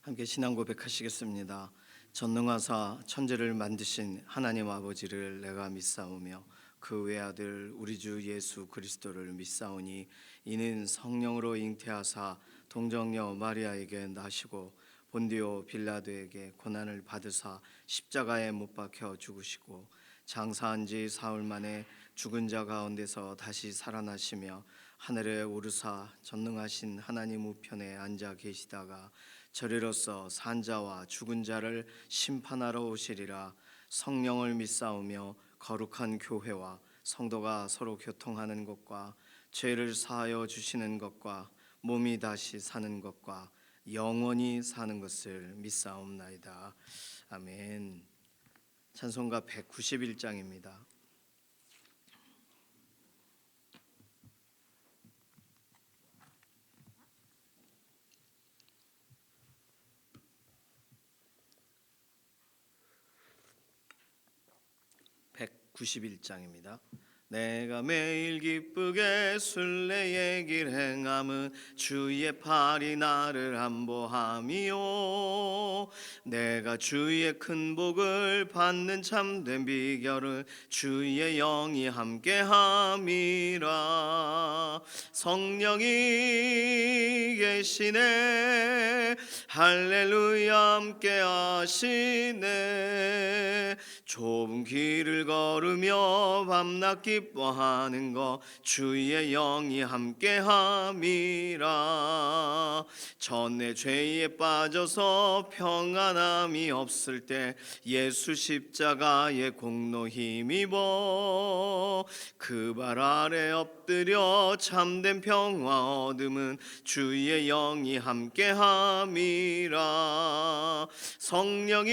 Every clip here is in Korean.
함께 신앙 고백하시겠습니다. 전능하사 천지를 만드신 하나님 아버지를 내가 믿사오며 그 외아들 우리 주 예수 그리스도를 믿사오니 이는 성령으로 잉태하사 동정녀 마리아에게 나시고 본디오 빌라도에게 고난을 받으사 십자가에 못 박혀 죽으시고 장사한 지 사흘 만에 죽은 자 가운데서 다시 살아나시며 하늘에 오르사 전능하신 하나님 우편에 앉아 계시다가 저리로서 산자와 죽은 자를 심판하러 오시리라. 성령을 믿사오며 거룩한 교회와 성도가 서로 교통하는 것과 죄를 사하여 주시는 것과 몸이 다시 사는 것과 영원히 사는 것을 믿사옵나이다. 아멘. 찬송가 191장입니다. 191장입니다. 내가 매일 기쁘게 순례의 길 행함은 주의 팔이 나를 안보함이요 내가 주의 큰 복을 받는 참된 비결은 주의 영이 함께함이라. 성령이 계시네 할렐루야 함께하시네. 좁은 길을 걸으며 밤낮 기뻐하는 것 주의 영이 함께함이라. 전에 죄에 빠져서 평안함이 없을 때 예수 십자가의 공로 힘입어 그 발 아래 엎드려 참된 평화 얻음은 주의 영이 함께함이라. 성령이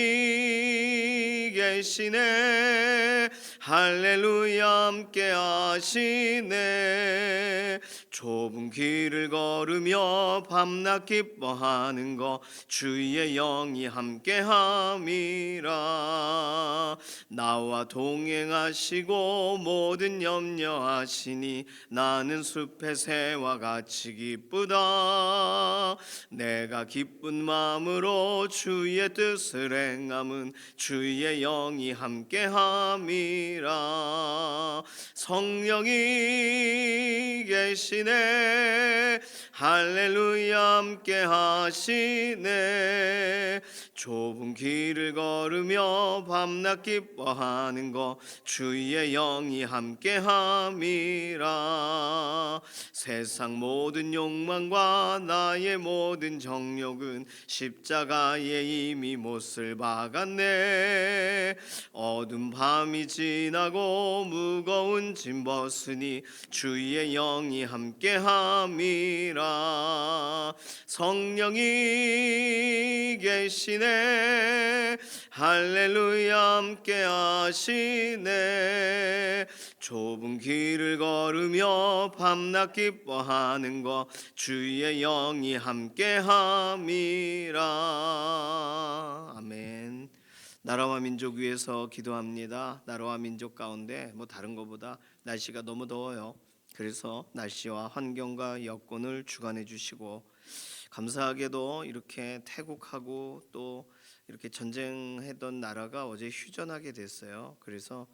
계시네 할렐루야 함께하시네. 좁은 길을 걸으며 밤낮 기뻐하는 것 주의 영이 함께함이라. 나와 동행하시고 모든 염려하시니 나는 숲의 새와 같이 기쁘다. 내가 기쁜 마음으로 주의 뜻을 행함은 주의 영이 함께함이라. 성령이 계시네 할렐루야 함께하시네. 좁은 길을 걸으며 밤낮 기뻐하는 것 주의 영이 함께함이라. 세상 모든 욕망과 나의 모든 정욕은 십자가에 이미 못을 박았네. 어두운 밤이 지나고 무거운 짐 벗으니 주의 영이 함께함이라. 성령이 계시네 할렐루야 함께하시네. 좁은 길을 걸으며 밤낮 기뻐하는 것 주의 영이 함께함이라. 아멘. 나라와 민족 위해서 기도합니다. 나라와 민족 가운데 다른 것보다 날씨가 너무 더워요. 그래서 날씨와 환경과 여건을 주관해 주시고, 감사하게도 이렇게 태국하고 또 이렇게 전쟁했던 나라가 어제 휴전하게 됐어요. 그래서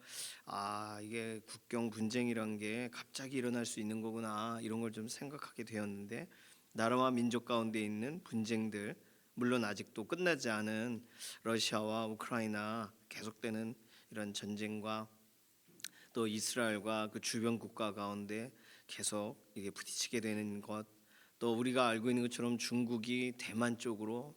이게 국경 분쟁이란 게 갑자기 일어날 수 있는 거구나, 이런 걸 좀 생각하게 되었는데, 나라와 민족 가운데 있는 분쟁들, 물론 아직도 끝나지 않은 러시아와 우크라이나 계속되는 이런 전쟁과 또 이스라엘과 그 주변 국가 가운데 계속 이게 부딪히게 되는 것, 또 우리가 알고 있는 것처럼 중국이 대만 쪽으로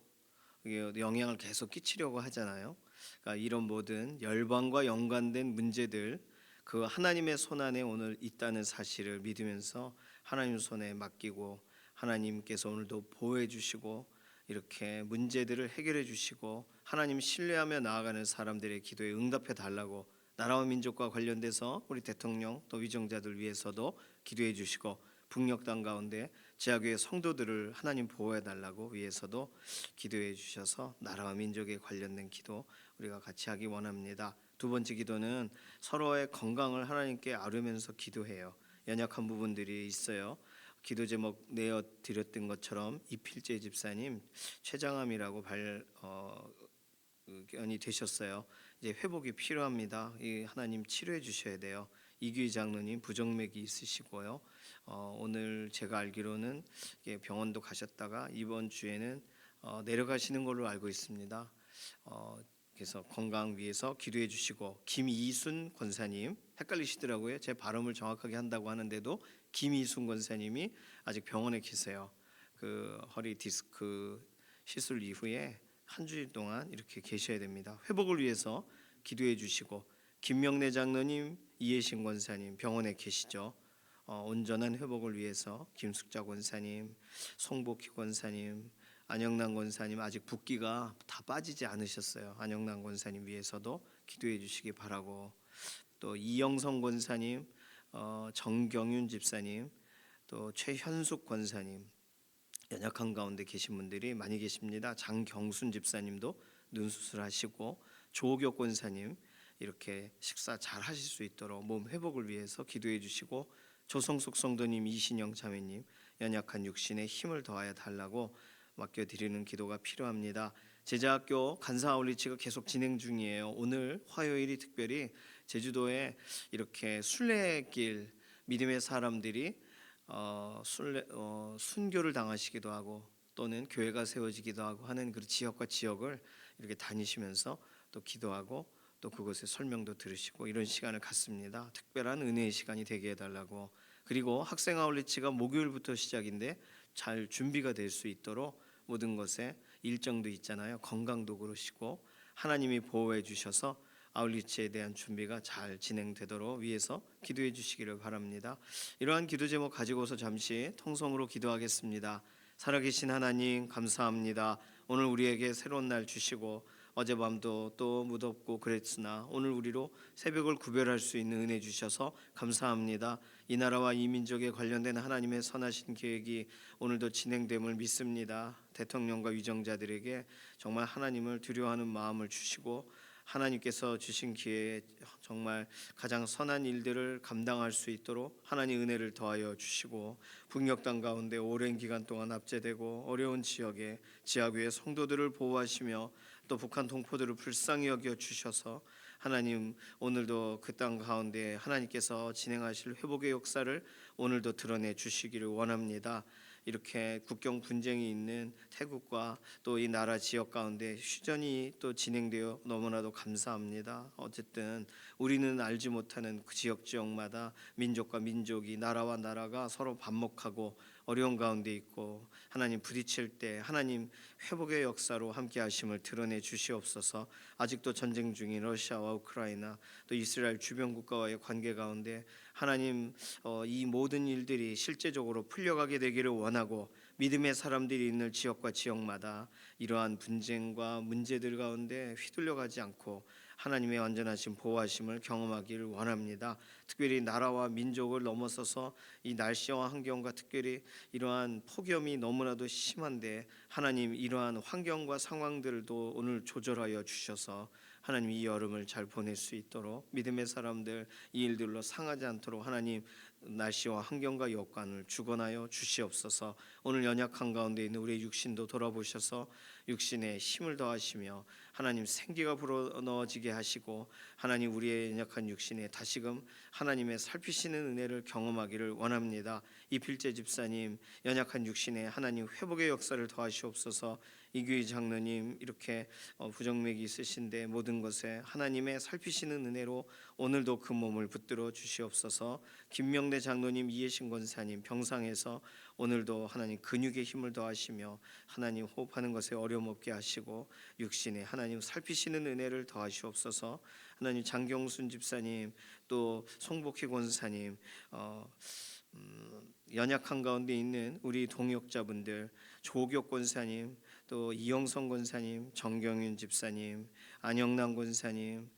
영향을 계속 끼치려고 하잖아요. 그러니까 이런 모든 열방과 연관된 문제들, 그 하나님의 손안에 오늘 있다는 사실을 믿으면서 하나님 손에 맡기고, 하나님께서 오늘도 보호해 주시고 이렇게 문제들을 해결해 주시고 하나님 신뢰하며 나아가는 사람들의 기도에 응답해 달라고, 나라와 민족과 관련돼서 우리 대통령 또 위정자들 위해서도 기도해 주시고, 북녘 땅 가운데 제하교회 성도들을 하나님 보호해 달라고 위해서도 기도해 주셔서 나라와 민족에 관련된 기도 우리가 같이 하기 원합니다. 두 번째 기도는 서로의 건강을 하나님께 아뢰면서 기도해요. 연약한 부분들이 있어요. 기도 제목 내어 드렸던 것처럼 이필재 집사님 췌장암이라고 발견이 되셨어요. 이제 회복이 필요합니다. 이 하나님 치료해 주셔야 돼요. 이규희 장로님 부정맥이 있으시고요. 오늘 제가 알기로는 병원도 가셨다가 이번 주에는 내려가시는 걸로 알고 있습니다. 그래서 건강 위해서 기도해 주시고, 김이순 권사님 헷갈리시더라고요. 제 발음을 정확하게 한다고 하는데도 김이순 권사님이 아직 병원에 계세요. 그 허리 디스크 시술 이후에 한 주일 동안 이렇게 계셔야 됩니다. 회복을 위해서 기도해 주시고, 김명래 장로님, 이혜신 권사님 병원에 계시죠. 온전한 회복을 위해서 김숙자 권사님, 송복희 권사님, 안영남 권사님 아직 붓기가 다 빠지지 않으셨어요. 안영남 권사님 위해서도 기도해 주시기 바라고, 또 이영성 권사님, 정경윤 집사님, 또 최현숙 권사님, 연약한 가운데 계신 분들이 많이 계십니다. 장경순 집사님도 눈 수술하시고, 조옥혁 권사님 이렇게 식사 잘 하실 수 있도록 몸 회복을 위해서 기도해 주시고, 조성숙 성도님, 이신영 자매님 연약한 육신에 힘을 더하여 달라고 맡겨드리는 기도가 필요합니다. 제자학교 간사 아울리치가 계속 진행 중이에요. 오늘 화요일이 특별히 제주도에 이렇게 순례길 믿음의 사람들이 순교를 당하시기도 하고 또는 교회가 세워지기도 하고 하는 그 지역과 지역을 이렇게 다니시면서 또 기도하고 또 그곳의 설명도 들으시고 이런 시간을 갖습니다. 특별한 은혜의 시간이 되게 해달라고. 그리고 학생 아울리치가 목요일부터 시작인데 잘 준비가 될 수 있도록 모든 것에 일정도 있잖아요. 건강도 그러시고 하나님이 보호해 주셔서 아울리치에 대한 준비가 잘 진행되도록 위해서 기도해 주시기를 바랍니다. 이러한 기도 제목 가지고서 잠시 통성으로 기도하겠습니다. 살아계신 하나님 감사합니다. 오늘 우리에게 새로운 날 주시고 어젯밤도 또 무덥고 그랬으나 오늘 우리로 새벽을 구별할 수 있는 은혜 주셔서 감사합니다. 이 나라와 이 민족에 관련된 하나님의 선하신 계획이 오늘도 진행됨을 믿습니다. 대통령과 위정자들에게 정말 하나님을 두려워하는 마음을 주시고 하나님께서 주신 기회에 정말 가장 선한 일들을 감당할 수 있도록 하나님 은혜를 더하여 주시고, 북녘 땅 가운데 오랜 기간 동안 압제되고 어려운 지역에 지하교회 성도들을 보호하시며 또 북한 동포들을 불쌍히 여겨 주셔서 하나님 오늘도 그 땅 가운데 하나님께서 진행하실 회복의 역사를 오늘도 드러내 주시기를 원합니다. 이렇게 국경 분쟁이 있는 태국과 또 이 나라 지역 가운데 휴전이 또 진행되어 너무나도 감사합니다. 어쨌든 우리는 알지 못하는 그 지역마다 민족과 민족이 나라와 나라가 서로 반목하고 어려운 가운데 있고 하나님 부딪힐 때 하나님 회복의 역사로 함께 하심을 드러내 주시옵소서. 아직도 전쟁 중인 러시아와 우크라이나 또 이스라엘 주변 국가와의 관계 가운데 하나님 이 모든 일들이 실제적으로 풀려가게 되기를 원하고, 믿음의 사람들이 있는 지역과 지역마다 이러한 분쟁과 문제들 가운데 휘둘려가지 않고 하나님의 완전하신 보호하심을 경험하기를 원합니다. 특별히 나라와 민족을 넘어서서 이 날씨와 환경과 특별히 이러한 폭염이 너무나도 심한데 하나님 이러한 환경과 상황들도 오늘 조절하여 주셔서 하나님 이 여름을 잘 보낼 수 있도록 믿음의 사람들 이 일들로 상하지 않도록 하나님 날씨와 환경과 여건을 주관하여 주시옵소서. 오늘 연약한 가운데 있는 우리의 육신도 돌아보셔서 육신에 힘을 더하시며 하나님 생기가 불어넣어지게 하시고 하나님 우리의 연약한 육신에 다시금 하나님의 살피시는 은혜를 경험하기를 원합니다. 이필재 집사님 연약한 육신에 하나님 회복의 역사를 더하시옵소서. 이규희 장로님 이렇게 부정맥이 있으신데 모든 것에 하나님의 살피시는 은혜로 오늘도 그 몸을 붙들어 주시옵소서. 김명래 장로님, 이혜신 권사님 병상에서 오늘도 하나님 근육의 힘을 더하시며 하나님 호흡하는 것에 어려움 없게 하시고 육신에 하나님 살피시는 은혜를 더하시옵소서. 하나님 장경순 집사님 또 송복희 권사님 연약한 가운데 있는 우리 동역자분들 조옥혁 권사님 또 이영성 권사님, 정경윤 집사님, 안영남 권사님,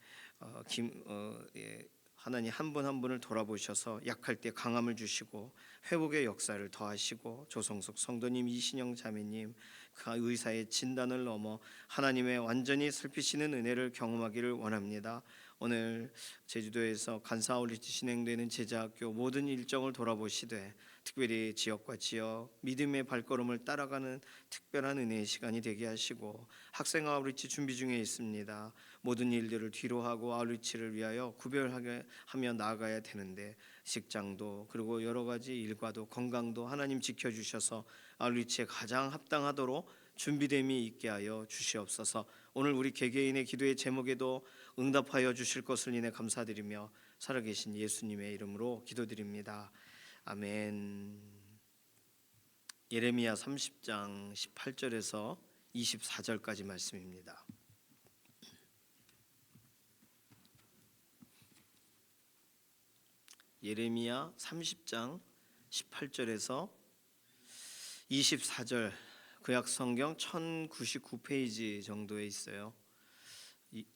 하나님 한 분 한 분을 돌아보셔서 약할 때 강함을 주시고 회복의 역사를 더하시고 조성숙 성도님, 이신영 자매님 그 의사의 진단을 넘어 하나님의 완전히 살피시는 은혜를 경험하기를 원합니다. 오늘 제주도에서 간사아울리치 진행되는 제자학교 모든 일정을 돌아보시되 특별히 지역과 지역 믿음의 발걸음을 따라가는 특별한 은혜의 시간이 되게 하시고, 학생 아울리치 준비 중에 있습니다. 모든 일들을 뒤로 하고 아울리치를 위하여 구별하게 하며 나아가야 되는데, 직장도 그리고 여러 가지 일과도 건강도 하나님 지켜주셔서 아울리치에 가장 합당하도록 준비됨이 있게 하여 주시옵소서. 오늘 우리 개개인의 기도의 제목에도 응답하여 주실 것을 인해 감사드리며 살아계신 예수님의 이름으로 기도드립니다. 아멘. 예레미야 30장 18절에서 24절까지 말씀입니다. 예레미야 30장 18절에서 24절, 구약 성경 1099페이지 정도에 있어요.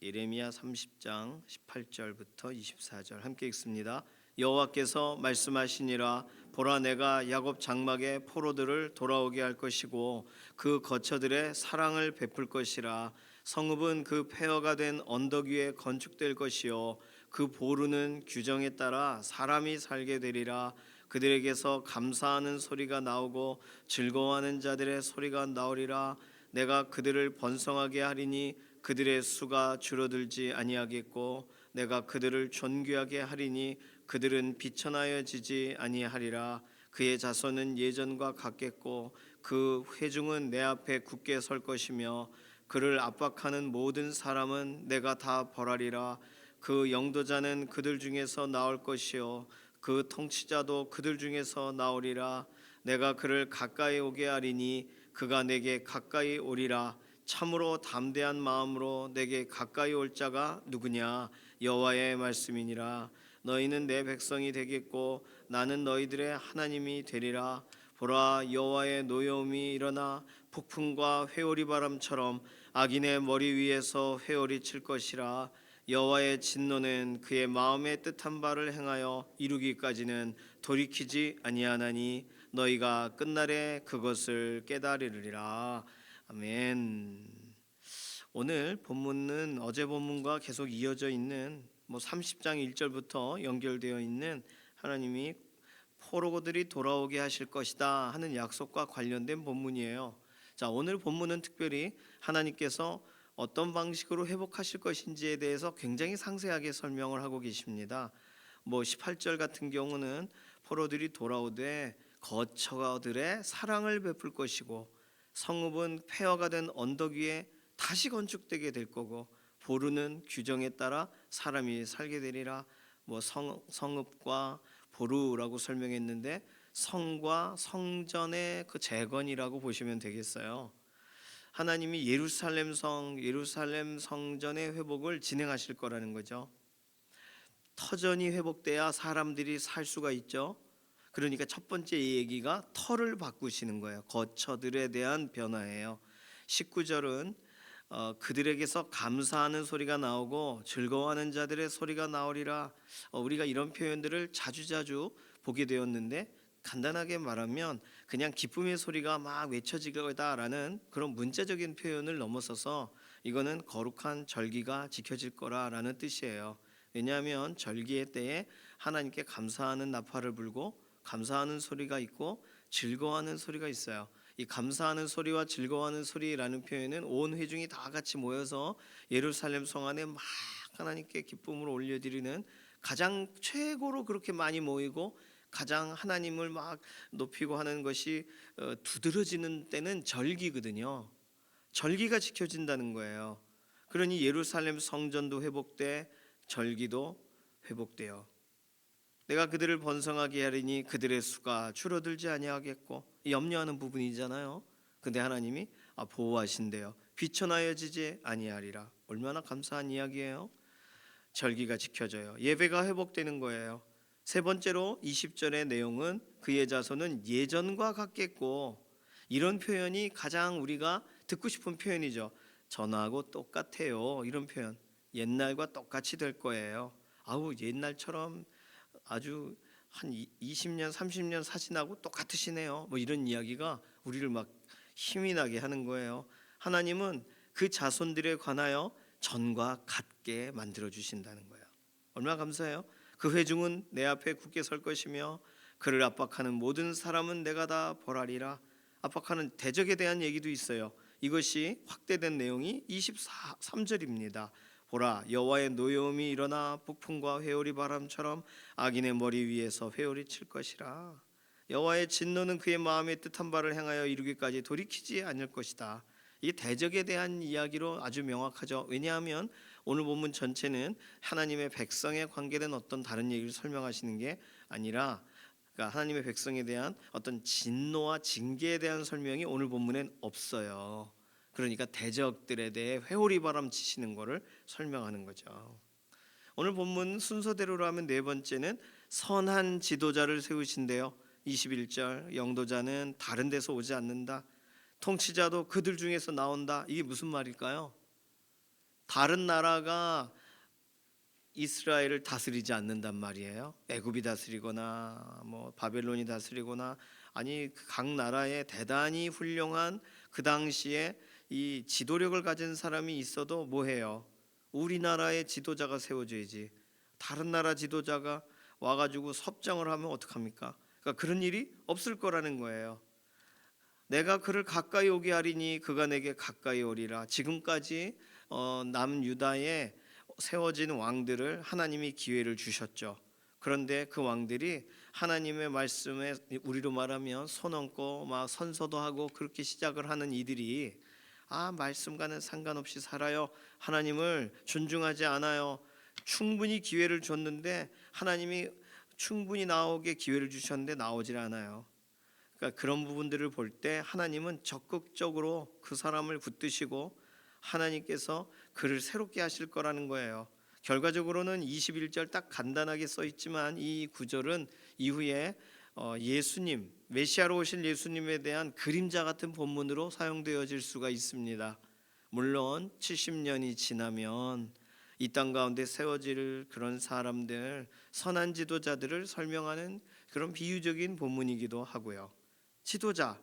예레미야 30장 18절부터 24절 함께 읽습니다. 여호와께서 말씀하시니라. 보라, 내가 야곱 장막의 포로들을 돌아오게 할 것이고 그 거처들의 사랑을 베풀 것이라. 성읍은 그 폐허가 된 언덕 위에 건축될 것이요 그 보루는 규정에 따라 사람이 살게 되리라. 그들에게서 감사하는 소리가 나오고 즐거워하는 자들의 소리가 나오리라. 내가 그들을 번성하게 하리니 그들의 수가 줄어들지 아니하겠고 내가 그들을 존귀하게 하리니 그들은 비천하여지지 아니하리라. 그의 자손은 예전과 같겠고 그 회중은 내 앞에 굳게 설 것이며 그를 압박하는 모든 사람은 내가 다 벌하리라. 그 영도자는 그들 중에서 나올 것이요 그 통치자도 그들 중에서 나오리라. 내가 그를 가까이 오게 하리니 그가 내게 가까이 오리라. 참으로 담대한 마음으로 내게 가까이 올 자가 누구냐? 여호와의 말씀이니라. 너희는 내 백성이 되겠고 나는 너희들의 하나님이 되리라. 보라, 여호와의 노여움이 일어나 폭풍과 회오리 바람처럼 악인의 머리 위에서 회오리 칠 것이라. 여호와의 진노는 그의 마음에 뜻한 바를 행하여 이루기까지는 돌이키지 아니하나니 너희가 끝날에 그것을 깨달으리라. 아멘. 오늘 본문은 어제 본문과 계속 이어져 있는 30장 1절부터 연결되어 있는 하나님이 포로들이 돌아오게 하실 것이다 하는 약속과 관련된 본문이에요. 자, 오늘 본문은 특별히 하나님께서 어떤 방식으로 회복하실 것인지에 대해서 굉장히 상세하게 설명을 하고 계십니다. 18절 같은 경우는 포로들이 돌아오되 거처들의 사랑을 베풀 것이고 성읍은 폐허가 된 언덕 위에 다시 건축되게 될 거고 보루는 규정에 따라 사람이 살게 되리라. 성읍과 보루라고 설명했는데 성과 성전의 그 재건이라고 보시면 되겠어요. 하나님이 예루살렘 성전의 회복을 진행하실 거라는 거죠. 터전이 회복돼야 사람들이 살 수가 있죠. 그러니까 첫 번째 이 얘기가 터를 바꾸시는 거예요. 거처들에 대한 변화예요. 19절은 그들에게서 감사하는 소리가 나오고 즐거워하는 자들의 소리가 나오리라. 우리가 이런 표현들을 자주자주 보게 되었는데 간단하게 말하면 그냥 기쁨의 소리가 막 외쳐질 거다라는 그런 문자적인 표현을 넘어서서 이거는 거룩한 절기가 지켜질 거라라는 뜻이에요. 왜냐하면 절기의 때에 하나님께 감사하는 나팔을 불고 감사하는 소리가 있고 즐거워하는 소리가 있어요. 이 감사하는 소리와 즐거워하는 소리라는 표현은 온 회중이 다 같이 모여서 예루살렘 성 안에 막 하나님께 기쁨을 올려드리는, 가장 최고로 그렇게 많이 모이고 가장 하나님을 막 높이고 하는 것이 두드러지는 때는 절기거든요. 절기가 지켜진다는 거예요. 그러니 예루살렘 성전도 회복돼 절기도 회복돼요. 내가 그들을 번성하게 하리니 그들의 수가 줄어들지 아니하겠고, 염려하는 부분이잖아요. 근데 하나님이 보호하신대요. 비천하여지지 아니하리라. 얼마나 감사한 이야기예요. 절기가 지켜져요. 예배가 회복되는 거예요. 세 번째로 20절의 내용은 그의 자손은 예전과 같겠고, 이런 표현이 가장 우리가 듣고 싶은 표현이죠. 전하고 똑같아요. 이런 표현. 옛날과 똑같이 될 거예요. 옛날처럼 아주 한 20년 30년 사신하고 똑같으시네요. 이런 이야기가 우리를 막 힘이 나게 하는 거예요. 하나님은 그 자손들에 관하여 전과 갖게 만들어 주신다는 거예요. 얼마나 감사해요. 그 회중은 내 앞에 굳게 설 것이며 그를 압박하는 모든 사람은 내가 다 벌하리라. 압박하는 대적에 대한 얘기도 있어요. 이것이 확대된 내용이 23절입니다. 보라, 여호와의 노여움이 일어나 북풍과 회오리 바람처럼 악인의 머리 위에서 회오리 칠 것이라. 여호와의 진노는 그의 마음의 뜻한 바를 행하여 이루기까지 돌이키지 않을 것이다. 이 대적에 대한 이야기로 아주 명확하죠. 왜냐하면 오늘 본문 전체는 하나님의 백성에 관계된 어떤 다른 얘기를 설명하시는 게 아니라, 그러니까 하나님의 백성에 대한 어떤 진노와 징계에 대한 설명이 오늘 본문엔 없어요. 그러니까 대적들에 대해 회오리 바람 치시는 것을 설명하는 거죠. 오늘 본문 순서대로라면 네 번째는 선한 지도자를 세우신대요. 21절, 영도자는 다른 데서 오지 않는다. 통치자도 그들 중에서 나온다. 이게 무슨 말일까요? 다른 나라가 이스라엘을 다스리지 않는단 말이에요. 애굽이 다스리거나 뭐 바벨론이 다스리거나, 아니 각 나라에 대단히 훌륭한 그 당시에 이 지도력을 가진 사람이 있어도 뭐해요? 우리나라의 지도자가 세워져야지. 다른 나라 지도자가 와가지고 섭정을 하면 어떡합니까? 그러니까 그런 일이 없을 거라는 거예요. 내가 그를 가까이 오게 하리니 그가 내게 가까이 오리라. 지금까지 남유다에 세워진 왕들을 하나님이 기회를 주셨죠. 그런데 그 왕들이 하나님의 말씀에, 우리로 말하면 손 얹고 막 선서도 하고 그렇게 시작을 하는 이들이 말씀과는 상관없이 살아요. 하나님을 존중하지 않아요. 충분히 기회를 줬는데 하나님이 충분히 나오게 기회를 주셨는데 나오질 않아요. 그러니까 그런 부분들을 볼 때 하나님은 적극적으로 그 사람을 붙드시고 하나님께서 그를 새롭게 하실 거라는 거예요. 결과적으로는 21절 딱 간단하게 써 있지만 이 구절은 이후에 예수님, 메시아로 오실 예수님에 대한 그림자 같은 본문으로 사용되어질 수가 있습니다. 물론 70년이 지나면 이 땅 가운데 세워질 그런 사람들, 선한 지도자들을 설명하는 그런 비유적인 본문이기도 하고요. 지도자,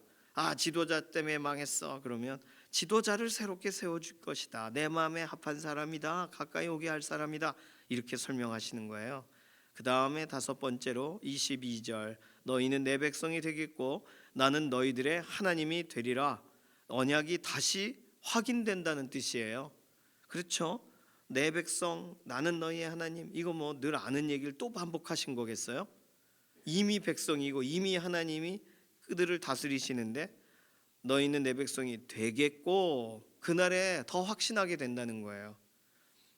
지도자 때문에 망했어. 그러면 지도자를 새롭게 세워줄 것이다. 내 마음에 합한 사람이다. 가까이 오게 할 사람이다. 이렇게 설명하시는 거예요. 그 다음에 다섯 번째로 22절, 너희는 내 백성이 되겠고 나는 너희들의 하나님이 되리라. 언약이 다시 확인된다는 뜻이에요. 그렇죠? 내 백성, 나는 너희의 하나님. 이거 뭐 늘 아는 얘기를 또 반복하신 거겠어요? 이미 백성이고 이미 하나님이 그들을 다스리시는데 너희는 내 백성이 되겠고, 그날에 더 확신하게 된다는 거예요.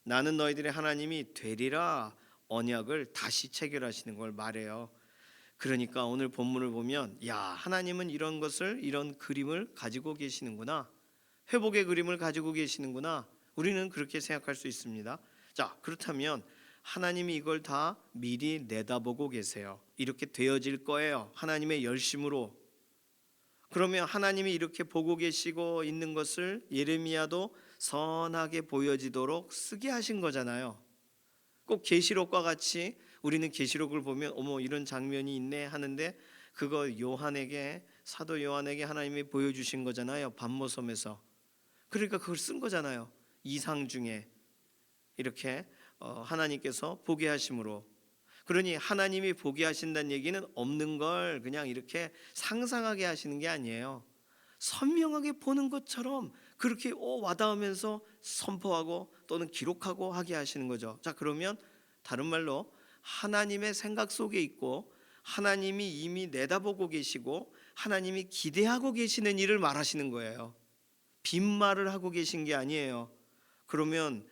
나는 너희들의 하나님이 되리라. 언약을 다시 체결하시는 걸 말해요. 그러니까 오늘 본문을 보면 하나님은 이런 것을, 이런 그림을 가지고 계시는구나, 회복의 그림을 가지고 계시는구나, 우리는 그렇게 생각할 수 있습니다. 자, 그렇다면 하나님이 이걸 다 미리 내다보고 계세요. 이렇게 되어질 거예요, 하나님의 열심으로. 그러면 하나님이 이렇게 보고 계시고 있는 것을 예레미야도 선하게 보여지도록 쓰게 하신 거잖아요. 꼭 계시록과 같이 우리는 계시록을 보면 어머 이런 장면이 있네 하는데, 그거 요한에게, 사도 요한에게 하나님이 보여주신 거잖아요. 반모섬에서. 그러니까 그걸 쓴 거잖아요. 이상 중에 이렇게 하나님께서 보게 하심으로. 그러니 하나님이 보게 하신다는 얘기는 없는 걸 그냥 이렇게 상상하게 하시는 게 아니에요. 선명하게 보는 것처럼 그렇게 와닿으면서 선포하고 또는 기록하고 하게 하시는 거죠. 자, 그러면 다른 말로 하나님의 생각 속에 있고 하나님이 이미 내다보고 계시고 하나님이 기대하고 계시는 일을 말하시는 거예요. 빈말을 하고 계신 게 아니에요. 그러면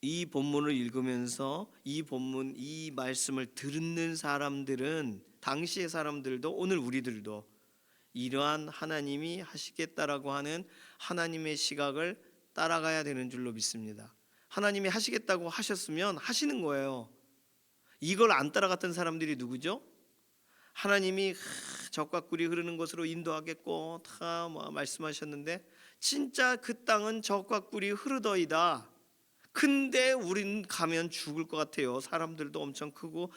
이 본문을 읽으면서 이 본문, 이 말씀을 듣는 사람들은, 당시의 사람들도 오늘 우리들도 이러한 하나님이 하시겠다라고 하는 하나님의 시각을 따라가야 되는 줄로 믿습니다. 하나님이 하시겠다고 하셨으면 하시는 거예요. 이걸 안 따라갔던 사람들이 누구죠? 하나님이 적과 꿀이 흐르는 곳으로 인도하겠고 다 말씀하셨는데 진짜 그 땅은 적과 꿀이 흐르더이다. 근데 우린 가면 죽을 것 같아요. 사람들도 엄청 크고.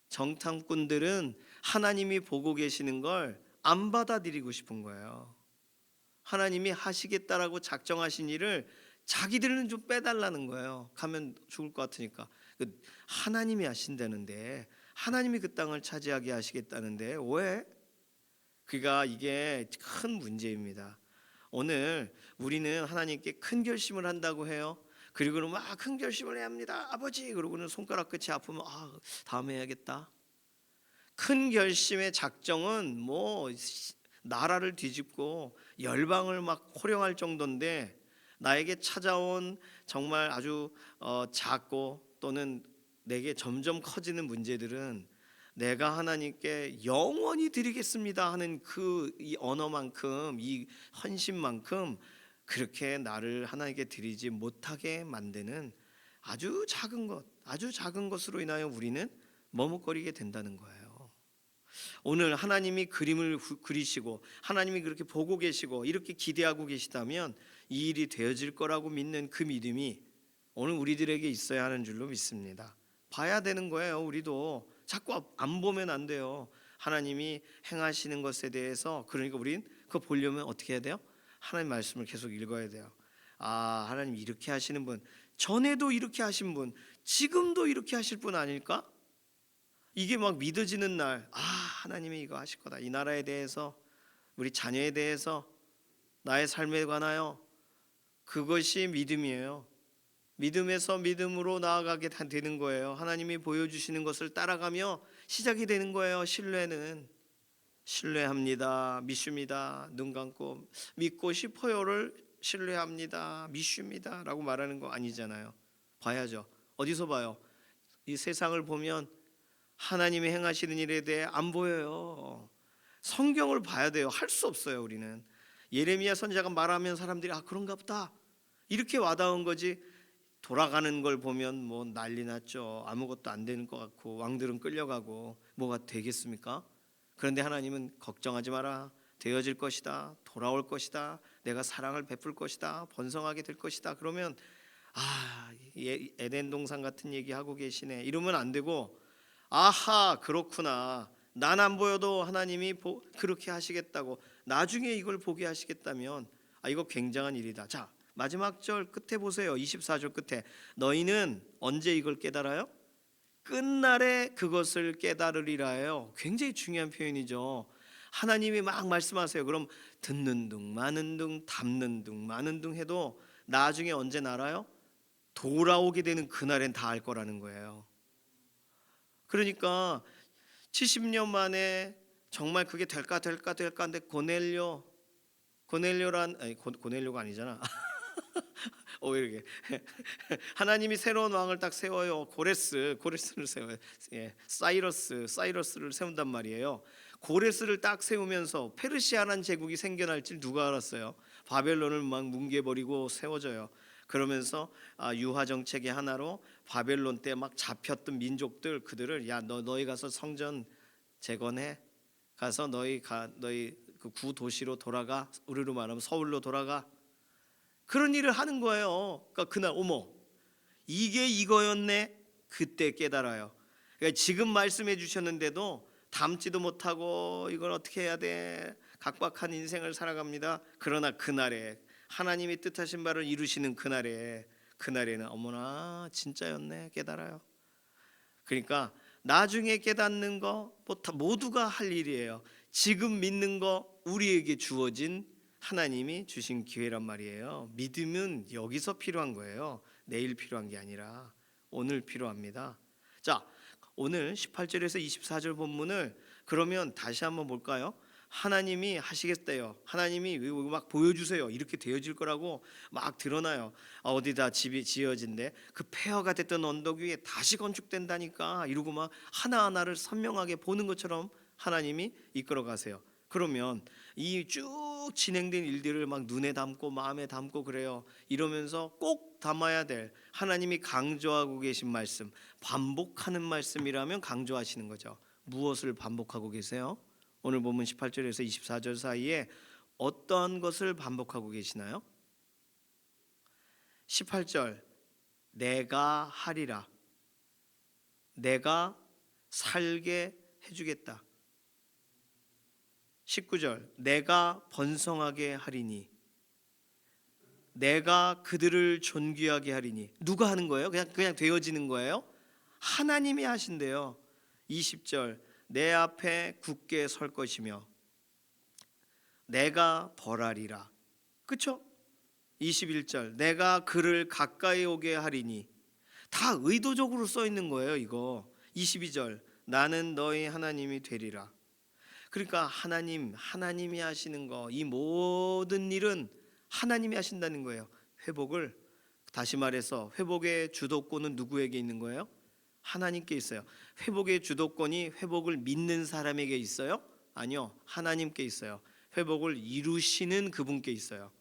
정탐꾼들은 하나님이 보고 계시는 걸 안 받아들이고 싶은 거예요. 하나님이 하시겠다라고 작정하신 일을 자기들은 좀 빼달라는 거예요. 가면 죽을 것 같으니까. 하나님이 하신다는데, 하나님이 그 땅을 차지하게 하시겠다는데 왜? 그러니까 이게 큰 문제입니다. 오늘 우리는 하나님께 큰 결심을 한다고 해요. 그리고는 막 큰 결심을 해야 합니다. 아버지, 그러고는 손가락 끝이 아프면 다음에 해야겠다. 큰 결심의 작정은 뭐 나라를 뒤집고 열방을 막 호령할 정도인데, 나에게 찾아온 정말 아주 작고 또는 내게 점점 커지는 문제들은 내가 하나님께 영원히 드리겠습니다 하는 이 언어만큼, 이 헌신만큼 그렇게 나를 하나님께 드리지 못하게 만드는 아주 작은 것, 아주 작은 것으로 인하여 우리는 머뭇거리게 된다는 거예요. 오늘 하나님이 그림을 그리시고 하나님이 그렇게 보고 계시고 이렇게 기대하고 계시다면 이 일이 되어질 거라고 믿는 그 믿음이 오늘 우리들에게 있어야 하는 줄로 믿습니다. 봐야 되는 거예요. 우리도 자꾸 안 보면 안 돼요. 하나님이 행하시는 것에 대해서. 그러니까 우린 그거 보려면 어떻게 해야 돼요? 하나님 말씀을 계속 읽어야 돼요. 하나님 이렇게 하시는 분, 전에도 이렇게 하신 분, 지금도 이렇게 하실 분 아닐까? 이게 막 믿어지는 날, 하나님이 이거 하실 거다. 이 나라에 대해서, 우리 자녀에 대해서, 나의 삶에 관하여, 그것이 믿음이에요. 믿음에서 믿음으로 나아가게 되는 거예요. 하나님이 보여주시는 것을 따라가며 시작이 되는 거예요. 신뢰는 신뢰합니다, 믿습니다. 눈 감고 믿고 싶어요를 신뢰합니다, 믿습니다 라고 말하는 거 아니잖아요. 봐야죠. 어디서 봐요? 이 세상을 보면 하나님이 행하시는 일에 대해 안 보여요. 성경을 봐야 돼요. 할 수 없어요. 우리는 예레미야 선지자가 말하면 사람들이 그런가 보다 이렇게 와닿은 거지, 돌아가는 걸 보면 뭐 난리 났죠. 아무것도 안 되는 것 같고 왕들은 끌려가고 뭐가 되겠습니까? 그런데 하나님은 걱정하지 마라, 되어질 것이다, 돌아올 것이다, 내가 사랑을 베풀 것이다, 번성하게 될 것이다. 그러면 에덴 동산 같은 얘기하고 계시네 이러면 안 되고, 그렇구나, 난 안 보여도 하나님이 그렇게 하시겠다고, 나중에 이걸 보게 하시겠다면 이거 굉장한 일이다. 자, 마지막 절 끝에 보세요. 24절 끝에 너희는 언제 이걸 깨달아요? 끝날에 그것을 깨달으리라예요. 굉장히 중요한 표현이죠. 하나님이 막 말씀하세요. 그럼 듣는 둥 마는 둥 담는 둥 마는 둥 해도 나중에 언제 알아요? 돌아오게 되는 그날엔 다 알 거라는 거예요. 그러니까 70년 만에 정말 그게 될까 근데 고넬료가 아니잖아. 왜 이렇게 하나님이 새로운 왕을 딱 세워요. 고레스를 세워요. 사이러스를 세운단 말이에요. 고레스를 딱 세우면서 페르시아라는 제국이 생겨날 줄 누가 알았어요? 바벨론을 막 뭉개버리고 세워져요. 그러면서 유화 정책의 하나로 바벨론 때 막 잡혔던 민족들, 그들을 너희 가서 성전 재건해, 가서 너희 그 구도시로 돌아가, 우리로 말하면 서울로 돌아가, 그런 일을 하는 거예요. 그러니까 그날 이게 이거였네, 그때 깨달아요. 그러니까 지금 말씀해 주셨는데도 담지도 못하고 이걸 어떻게 해야 돼, 각박한 인생을 살아갑니다. 그러나 그날에 하나님이 뜻하신 바를 이루시는 그날에는 어머나 진짜였네 깨달아요. 그러니까 나중에 깨닫는 거 모두가 할 일이에요. 지금 믿는 거 우리에게 주어진 하나님이 주신 기회란 말이에요. 믿음은 여기서 필요한 거예요. 내일 필요한 게 아니라 오늘 필요합니다. 자, 오늘 18절에서 24절 본문을 그러면 다시 한번 볼까요? 하나님이 하시겠대요. 하나님이 막 보여주세요. 이렇게 되어질 거라고 막 드러나요. 어디다 집이 지어진대, 그 폐허가 됐던 언덕 위에 다시 건축된다니까 이러고 막 하나하나를 선명하게 보는 것처럼 하나님이 이끌어 가세요. 그러면 이 쭉 진행된 일들을 막 눈에 담고 마음에 담고 그래요. 이러면서 꼭 담아야 될 하나님이 강조하고 계신 말씀, 반복하는 말씀이라면 강조하시는 거죠. 무엇을 반복하고 계세요? 오늘 본문 18절에서 24절 사이에 어떠한 것을 반복하고 계시나요? 18절 내가 하리라, 내가 살게 해주겠다. 19절 내가 번성하게 하리니, 내가 그들을 존귀하게 하리니. 누가 하는 거예요? 그냥 되어지는 거예요? 하나님이 하신대요. 20절 내 앞에 굳게 설 것이며 내가 벌하리라. 그렇죠? 21절 내가 그를 가까이 오게 하리니. 다 의도적으로 써 있는 거예요, 이거. 22절 나는 너희 하나님이 되리라. 그러니까 하나님이 하시는 거, 이 모든 일은 하나님이 하신다는 거예요. 회복을, 다시 말해서 회복의 주도권은 누구에게 있는 거예요? 하나님께 있어요. 회복의 주도권이 회복을 믿는 사람에게 있어요? 아니요, 하나님께 있어요. 회복을 이루시는 그분께 있어요.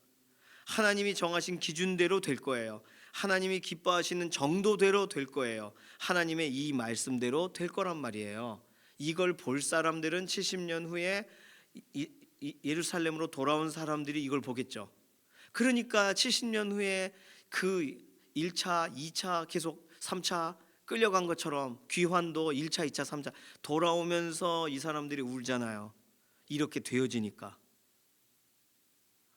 하나님이 정하신 기준대로 될 거예요. 하나님이 기뻐하시는 정도대로 될 거예요. 하나님의 이 말씀대로 될 거란 말이에요. 이걸 볼 사람들은 70년 후에 예루살렘으로 돌아온 사람들이 이걸 보겠죠. 그러니까 70년 후에 그 1차, 2차 계속 3차 끌려간 것처럼 귀환도 1차, 2차, 3차 돌아오면서 이 사람들이 울잖아요. 이렇게 되어지니까.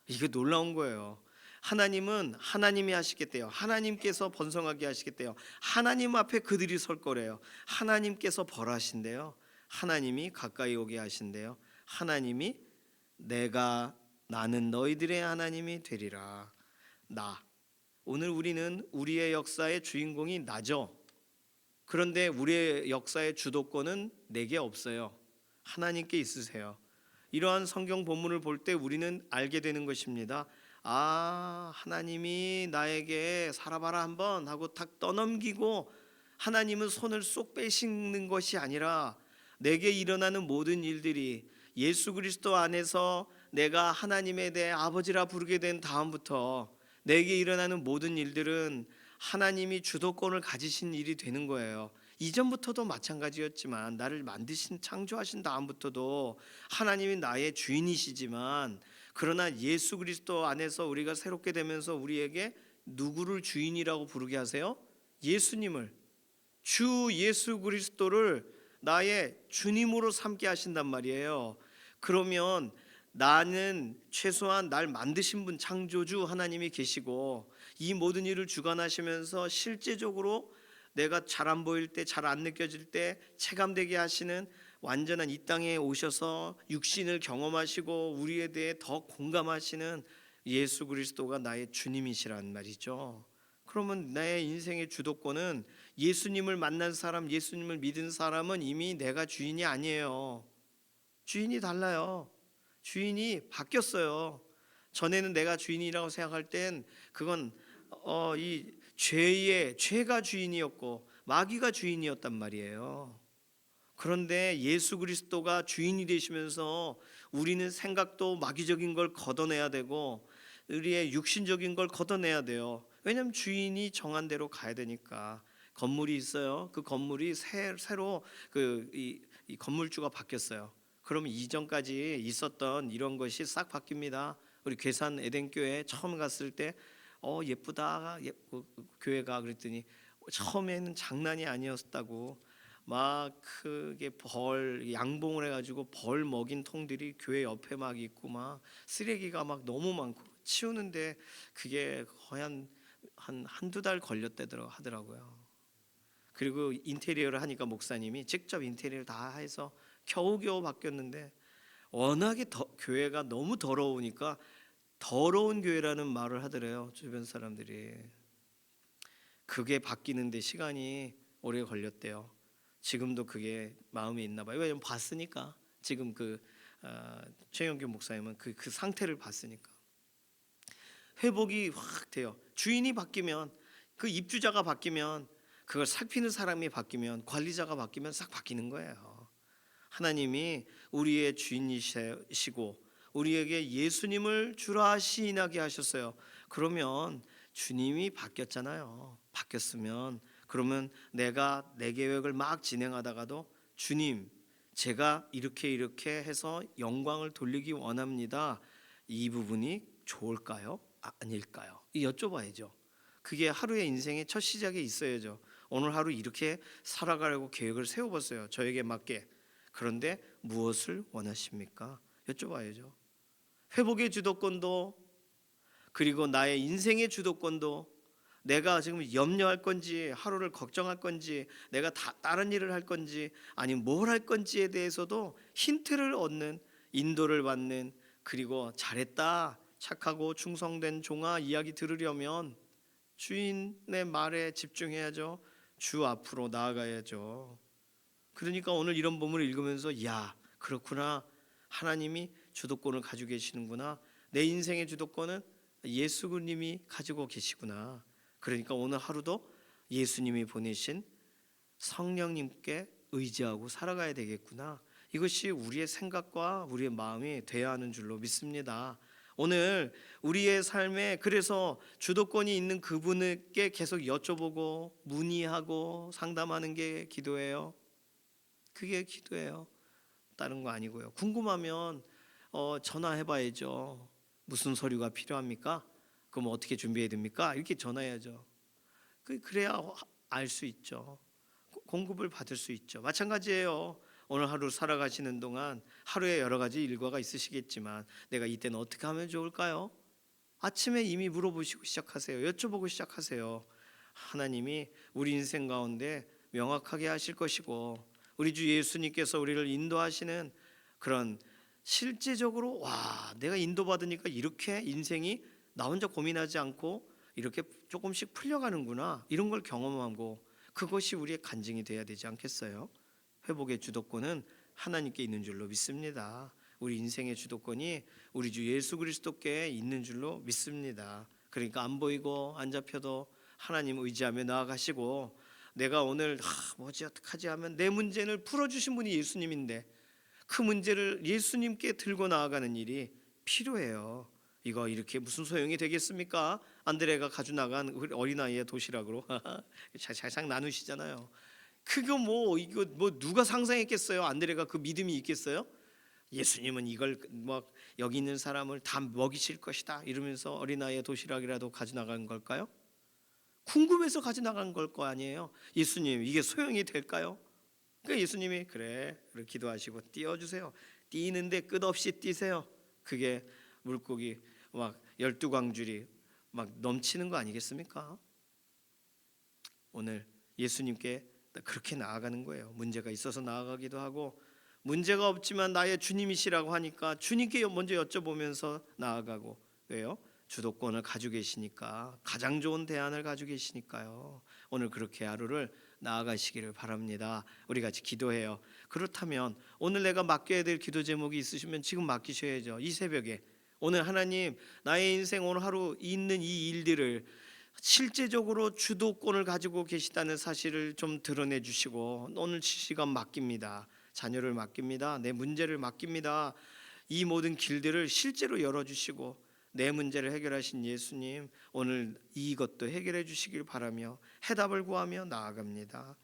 이게 놀라운 거예요. 하나님은 하나님이 하시겠대요. 하나님께서 번성하게 하시겠대요. 하나님 앞에 그들이 설 거래요. 하나님께서 벌하신대요. 하나님이 가까이 오게 하신대요. 하나님이 나는 너희들의 하나님이 되리라. 오늘 우리는 우리의 역사의 주인공이 나죠. 그런데 우리의 역사의 주도권은 내게 없어요. 하나님께 있으세요. 이러한 성경 본문을 볼 때 우리는 알게 되는 것입니다. 하나님이 나에게 살아봐라 한번 하고 탁 떠넘기고, 하나님은 손을 쏙 빼시는 것이 아니라 내게 일어나는 모든 일들이 예수 그리스도 안에서 내가 하나님에 대해 아버지라 부르게 된 다음부터 내게 일어나는 모든 일들은 하나님이 주도권을 가지신 일이 되는 거예요. 이전부터도 마찬가지였지만, 나를 만드신 창조하신 다음부터도 하나님이 나의 주인이시지만, 그러나 예수 그리스도 안에서 우리가 새롭게 되면서 우리에게 누구를 주인이라고 부르게 하세요? 예수님을, 주 예수 그리스도를 나의 주님으로 삼게 하신단 말이에요. 그러면 나는 최소한 날 만드신 분, 창조주 하나님이 계시고 이 모든 일을 주관하시면서 실제적으로 내가 잘 안 보일 때, 잘 안 느껴질 때 체감되게 하시는 완전한 이 땅에 오셔서 육신을 경험하시고 우리에 대해 더 공감하시는 예수 그리스도가 나의 주님이시란 말이죠. 그러면 나의 인생의 주도권은, 예수님을 만난 사람, 예수님을 믿은 사람은 이미 내가 주인이 아니에요. 주인이 달라요. 주인이 바뀌었어요. 전에는 내가 주인이라고 생각할 땐 그건 이 죄가 주인이었고 마귀가 주인이었단 말이에요. 그런데 예수 그리스도가 주인이 되시면서 우리는 생각도 마귀적인 걸 걷어내야 되고 우리의 육신적인 걸 걷어내야 돼요. 왜냐하면 주인이 정한 대로 가야 되니까. 건물이 있어요. 그 건물이 새로 이 건물주가 바뀌었어요. 그러면 이전까지 있었던 이런 것이 싹 바뀝니다. 우리 괴산 에덴교회 처음 갔을 때 예쁘다, 교회가. 그랬더니 처음에는 장난이 아니었다고, 막 크게 양봉을 해가지고 벌 먹인 통들이 교회 옆에 막 있고, 막 쓰레기가 막 너무 많고 치우는데 그게 거의 한두 달 걸렸다더라고 하더라고요. 그리고 인테리어를 하니까 목사님이 직접 인테리어를 다 해서 겨우겨우 바뀌었는데, 워낙에 교회가 너무 더러우니까 더러운 교회라는 말을 하더래요, 주변 사람들이. 그게 바뀌는데 시간이 오래 걸렸대요. 지금도 그게 마음에 있나 봐요. 왜냐면 봤으니까. 지금 최영규 목사님은 그 상태를 봤으니까. 회복이 확 돼요. 주인이 바뀌면, 그 입주자가 바뀌면, 그걸 살피는 사람이 바뀌면, 관리자가 바뀌면 싹 바뀌는 거예요. 하나님이 우리의 주인이시고 우리에게 예수님을 주라 시인하게 하셨어요. 그러면 주님이 바뀌었잖아요. 바뀌었으면 그러면 내가 내 계획을 막 진행하다가도, 주님, 제가 이렇게 해서 영광을 돌리기 원합니다. 이 부분이 좋을까요? 아닐까요? 여쭤봐야죠. 그게 하루의 인생의 첫 시작에 있어야죠. 오늘 하루 이렇게 살아가려고 계획을 세워봤어요. 저에게 맞게. 그런데 무엇을 원하십니까? 여쭤봐야죠. 회복의 주도권도 그리고 나의 인생의 주도권도 내가 지금 염려할 건지 하루를 걱정할 건지 내가 다른 일을 할 건지 아니면 뭘 할 건지에 대해서도 힌트를 얻는 인도를 받는 그리고 잘했다 착하고 충성된 종아 이야기 들으려면 주인의 말에 집중해야죠. 주 앞으로 나아가야죠. 그러니까 오늘 이런 본문을 읽으면서 야 그렇구나 하나님이 주도권을 가지고 계시는구나 내 인생의 주도권은 예수님이 가지고 계시구나. 그러니까 오늘 하루도 예수님이 보내신 성령님께 의지하고 살아가야 되겠구나. 이것이 우리의 생각과 우리의 마음이 돼야 하는 줄로 믿습니다. 오늘 우리의 삶에 그래서 주도권이 있는 그분께 계속 여쭤보고 문의하고 상담하는 게 기도예요. 그게 기도예요. 다른 거 아니고요. 궁금하면 전화해봐야죠. 무슨 서류가 필요합니까? 그럼 어떻게 준비해야 됩니까? 이렇게 전화해야죠. 그래야 알 수 있죠. 공급을 받을 수 있죠. 마찬가지예요. 오늘 하루 살아가시는 동안 하루에 여러 가지 일과가 있으시겠지만 내가 이때는 어떻게 하면 좋을까요? 아침에 이미 물어보시고 시작하세요. 여쭤보고 시작하세요. 하나님이 우리 인생 가운데 명확하게 하실 것이고 우리 주 예수님께서 우리를 인도하시는 그런 실제적으로 와 내가 인도받으니까 이렇게 인생이 나 혼자 고민하지 않고 이렇게 조금씩 풀려가는구나 이런 걸 경험하고 그것이 우리의 간증이 돼야 되지 않겠어요? 회복의 주도권은 하나님께 있는 줄로 믿습니다. 우리 인생의 주도권이 우리 주 예수 그리스도께 있는 줄로 믿습니다. 그러니까 안 보이고 안 잡혀도 하나님 의지하며 나아가시고 내가 오늘 뭐지 어떡하지 하면 내 문제를 풀어주신 분이 예수님인데 그 문제를 예수님께 들고 나아가는 일이 필요해요. 이거 이렇게 무슨 소용이 되겠습니까? 안드레가 가지고 나간 어린아이의 도시락으로 살짝 나누시잖아요. 그거 뭐 이거 뭐 누가 상상했겠어요? 안드레가 그 믿음이 있겠어요? 예수님은 이걸 뭐 여기 있는 사람을 다 먹이실 것이다 이러면서 어린아이의 도시락이라도 가지고 나간 걸까요? 궁금해서 가지고 나간 걸 거 아니에요? 예수님 이게 소용이 될까요? 그러니까 예수님이 그래 기도하시고 띄워주세요. 띄는데 끝없이 띄세요. 그게 물고기 막 12광줄이 막 넘치는 거 아니겠습니까? 오늘 예수님께 그렇게 나아가는 거예요. 문제가 있어서 나아가기도 하고 문제가 없지만 나의 주님이시라고 하니까 주님께 먼저 여쭤보면서 나아가고 왜요? 주도권을 가지고 계시니까 가장 좋은 대안을 가지고 계시니까요. 오늘 그렇게 하루를 나아가시기를 바랍니다. 우리 같이 기도해요. 그렇다면 오늘 내가 맡겨야 될 기도 제목이 있으시면 지금 맡기셔야죠. 이 새벽에 오늘 하나님 나의 인생 오늘 하루 있는 이 일들을 실제적으로 주도권을 가지고 계시다는 사실을 좀 드러내 주시고 오늘 시간 맡깁니다. 자녀를 맡깁니다. 내 문제를 맡깁니다. 이 모든 길들을 실제로 열어주시고 내 문제를 해결하신 예수님 오늘 이것도 해결해 주시길 바라며 해답을 구하며 나아갑니다.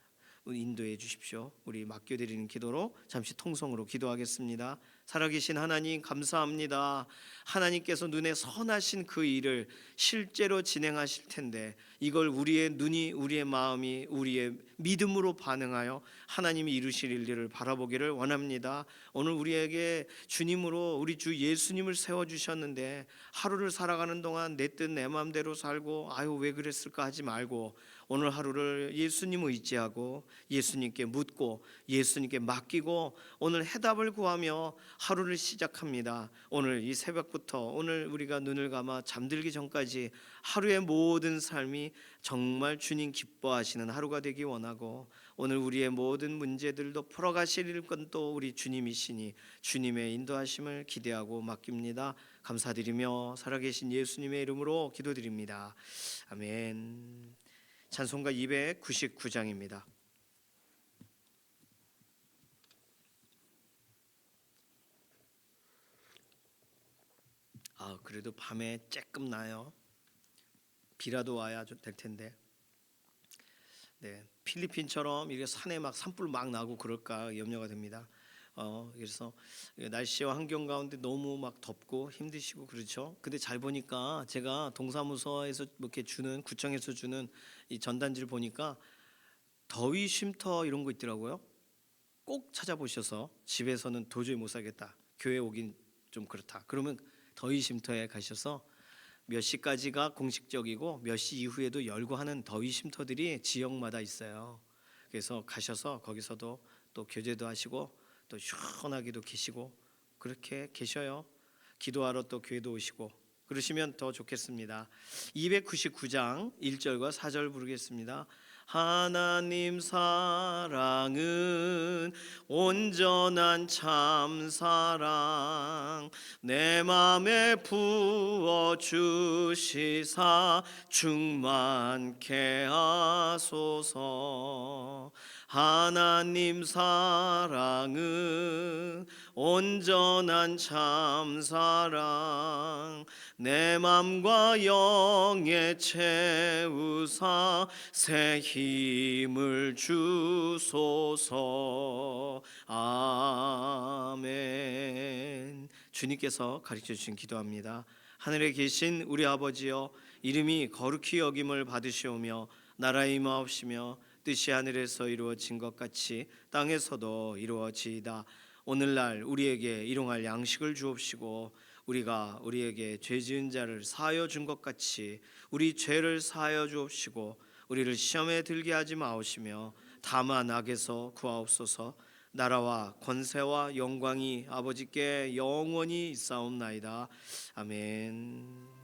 인도해 주십시오. 우리 맡겨드리는 기도로 잠시 통성으로 기도하겠습니다. 살아계신 하나님 감사합니다. 하나님께서 눈에 선하신 그 일을 실제로 진행하실 텐데 이걸 우리의 눈이 우리의 마음이 우리의 믿음으로 반응하여 하나님이 이루실 일들을 바라보기를 원합니다. 오늘 우리에게 주님으로 우리 주 예수님을 세워주셨는데 하루를 살아가는 동안 내 뜻 내 마음대로 살고 아유 왜 그랬을까 하지 말고 오늘 하루를 예수님 의지하고 예수님께 묻고 예수님께 맡기고 오늘 해답을 구하며 하루를 시작합니다. 오늘 이 새벽부터 오늘 우리가 눈을 감아 잠들기 전까지 하루의 모든 삶이 정말 주님 기뻐하시는 하루가 되기 원하고 오늘 우리의 모든 문제들도 풀어가실 건 또 우리 주님이시니 주님의 인도하심을 기대하고 맡깁니다. 감사드리며 살아계신 예수님의 이름으로 기도드립니다. 아멘. 찬송가 299장입니다. 그래도 밤에 쬐끔 나요. 비라도 와야 될 텐데. 네, 필리핀처럼 이렇게 산에 막 산불 막 나고 그럴까 염려가 됩니다. 그래서 날씨와 환경 가운데 너무 막 덥고 힘드시고 그렇죠. 근데 잘 보니까 제가 동사무소에서 이렇게 주는 구청에서 주는 이 전단지를 보니까 더위 쉼터 이런 거 있더라고요. 꼭 찾아보셔서 집에서는 도저히 못 살겠다. 교회 오긴 좀 그렇다. 그러면 더위 쉼터에 가셔서 몇 시까지가 공식적이고 몇 시 이후에도 열고 하는 더위 쉼터들이 지역마다 있어요. 그래서 가셔서 거기서도 또 교제도 하시고 또 시원하게도 계시고 그렇게 계셔요. 기도하러 또 교회도 오시고 그러시면 더 좋겠습니다. 299장 1절과 4절 부르겠습니다. 하나님 사랑은 온전한 참사랑 내 맘에 부어주시사 충만케 하소서. 하나님 사랑은 온전한 참사랑 내 맘과 영에 채우사 새 힘을 주소서. 아멘. 주님께서 가르쳐 주신 기도합니다. 하늘에 계신 우리 아버지여, 이름이 거룩히 여김을 받으시오며 나라의 임하옵시며 뜻이 하늘에서 이루어진 것 같이 땅에서도 이루어지이다. 오늘날 우리에게 일용할 양식을 주옵시고 우리가 우리에게 죄 지은 자를 사하여 준 것 같이 우리 죄를 사하여 주옵시고 우리를 시험에 들게 하지 마옵시며 다만 악에서 구하옵소서. 나라와 권세와 영광이 아버지께 영원히 있사옵나이다. 아멘.